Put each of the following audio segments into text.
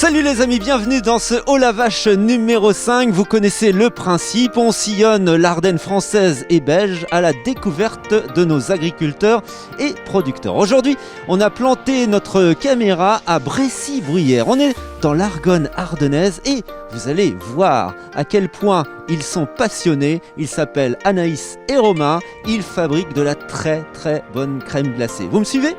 Salut les amis, bienvenue dans ce Haut la Vache numéro 5. Vous connaissez le principe, on sillonne l'Ardenne française et belge à la découverte de nos agriculteurs et producteurs. Aujourd'hui, on a planté notre caméra à Brécy-Bruyères. On est dans l'Argonne ardennaise et vous allez voir à quel point ils sont passionnés. Ils s'appellent Anaïs et Romain. Ils fabriquent de la très bonne crème glacée. Vous me suivez ?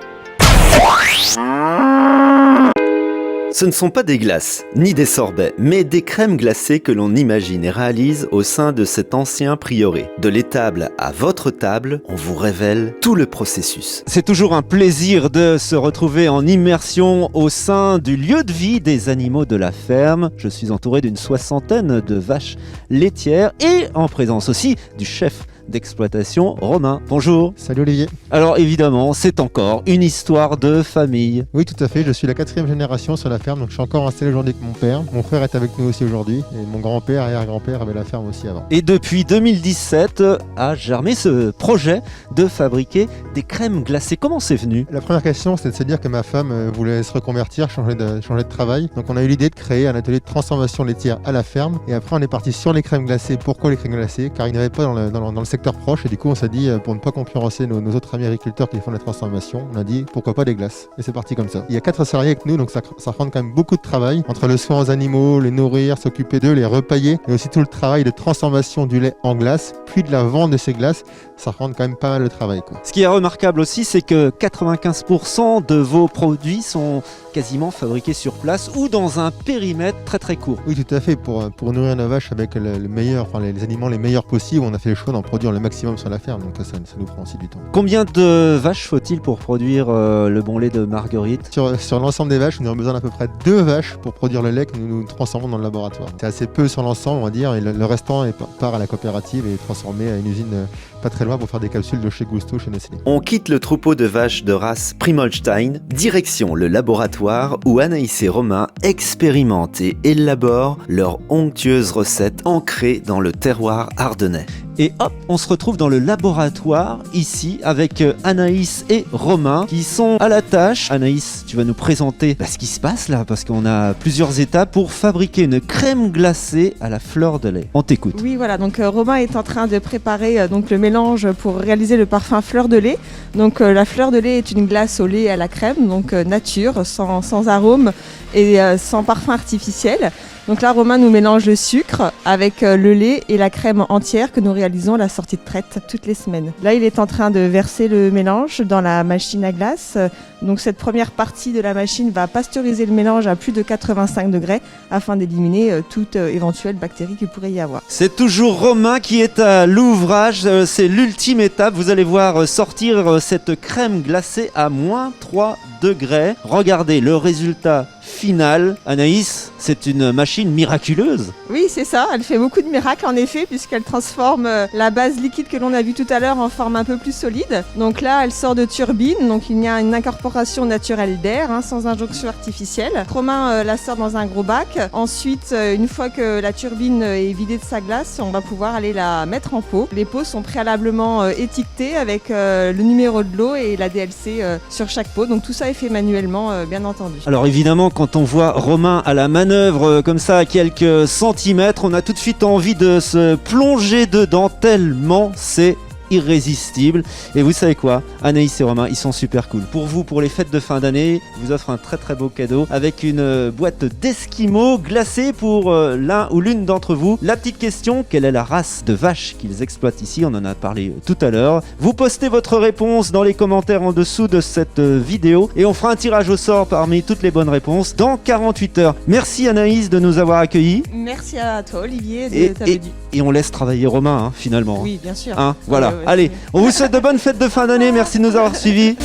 Ce ne sont pas des glaces, ni des sorbets, mais des crèmes glacées que l'on imagine et réalise au sein de cet ancien prieuré. De l'étable à votre table, on vous révèle tout le processus. C'est toujours un plaisir de se retrouver en immersion au sein du lieu de vie des animaux de la ferme. Je suis entouré d'une 60aine de vaches laitières et en présence aussi du chef d'exploitation, Romain. Bonjour. Salut Olivier. Alors évidemment, c'est encore une histoire de famille. Oui, tout à fait. Je suis la 4e génération sur la ferme, donc je suis encore installé aujourd'hui avec mon père. Mon frère est avec nous aussi aujourd'hui et mon grand-père, arrière-grand-père avait la ferme aussi avant. Et depuis 2017 a germé ce projet de fabriquer des crèmes glacées. Comment c'est venu ? La première question, c'est de se dire que ma femme voulait se reconvertir, changer de travail. Donc on a eu l'idée de créer un atelier de transformation laitière à la ferme. Et après, on est parti sur les crèmes glacées. Pourquoi les crèmes glacées ? Car il n'y avait pas dans le secteur proche, et du coup on s'est dit pour ne pas concurrencer nos autres amis agriculteurs qui font la transformation, on a dit pourquoi pas des glaces, et c'est parti comme ça. Il y a 4 salariés avec nous, donc ça prend quand même beaucoup de travail entre le soin aux animaux, les nourrir, s'occuper d'eux, les repailler, et aussi tout le travail de transformation du lait en glace, puis de la vente de ces glaces. Ça prend quand même pas mal de travail, quoi. Ce qui est remarquable aussi, c'est que 95% de vos produits sont quasiment fabriqués sur place ou dans un périmètre très court. Oui, tout à fait. Pour nourrir nos vaches avec le meilleur, les aliments les meilleurs possibles, on a fait le choix d'en produire le maximum sur la ferme, donc ça nous prend aussi du temps. Combien de vaches faut-il pour produire le bon lait de Marguerite ? Sur l'ensemble des vaches, nous avons besoin d'à peu près 2 vaches pour produire le lait que nous transformons dans le laboratoire. C'est assez peu sur l'ensemble, on va dire, et le restant part à la coopérative et est transformé à une usine pas très loin pour faire des capsules de chez Gusto, chez Nestlé. On quitte le troupeau de vaches de race Primolstein, direction le laboratoire où Anaïs et Romain expérimentent et élaborent leur onctueuse recette ancrée dans le terroir ardennais. Et hop, on se retrouve dans le laboratoire, ici, avec Anaïs et Romain, qui sont à la tâche. Anaïs, tu vas nous présenter ce qui se passe là, parce qu'on a plusieurs étapes pour fabriquer une crème glacée à la fleur de lait. On t'écoute. Oui, voilà, donc Romain est en train de préparer le mélange pour réaliser le parfum fleur de lait. Donc la fleur de lait est une glace au lait et à la crème, donc nature, sans arôme et sans parfum artificiel. Donc là, Romain nous mélange le sucre avec le lait et la crème entière que nous réalisons à la sortie de traite toutes les semaines. Là, il est en train de verser le mélange dans la machine à glace. Donc cette première partie de la machine va pasteuriser le mélange à plus de 85 degrés afin d'éliminer toute éventuelle bactérie qu'il pourrait y avoir. C'est toujours Romain qui est à l'ouvrage. C'est l'ultime étape. Vous allez voir sortir cette crème glacée à moins 3 degrés. Regardez le résultat final. Anaïs, c'est une machine miraculeuse. Oui, c'est ça. Elle fait beaucoup de miracles en effet, puisqu'elle transforme la base liquide que l'on a vue tout à l'heure en forme un peu plus solide. Donc là, elle sort de turbine. Donc il y a une incorporation naturelle d'air, sans injonction artificielle. Romain la sort dans un gros bac. Ensuite, une fois que la turbine est vidée de sa glace, on va pouvoir aller la mettre en pot. Les pots sont préalablement étiquetés avec le numéro de l'eau et la DLC sur chaque pot. Donc tout ça est fait manuellement, bien entendu. Alors évidemment, quand on voit Romain à la manœuvre comme ça à quelques centimètres, on a tout de suite envie de se plonger dedans tellement c'est irrésistible. Et vous savez quoi, Anaïs et Romain, ils sont super cool. Pour vous, pour les fêtes de fin d'année, je vous offre un très beau cadeau avec une boîte d'esquimaux glacés pour l'un ou l'une d'entre vous. La petite question, quelle est la race de vache qu'ils exploitent ici ? On en a parlé tout à l'heure. Vous postez votre réponse dans les commentaires en dessous de cette vidéo et on fera un tirage au sort parmi toutes les bonnes réponses dans 48 heures. Merci Anaïs de nous avoir accueillis. Merci à toi Olivier de ta venue. Et on laisse travailler Romain finalement. Oui, bien sûr. Voilà. Allez, on vous souhaite de bonnes fêtes de fin d'année. Merci de nous avoir suivis.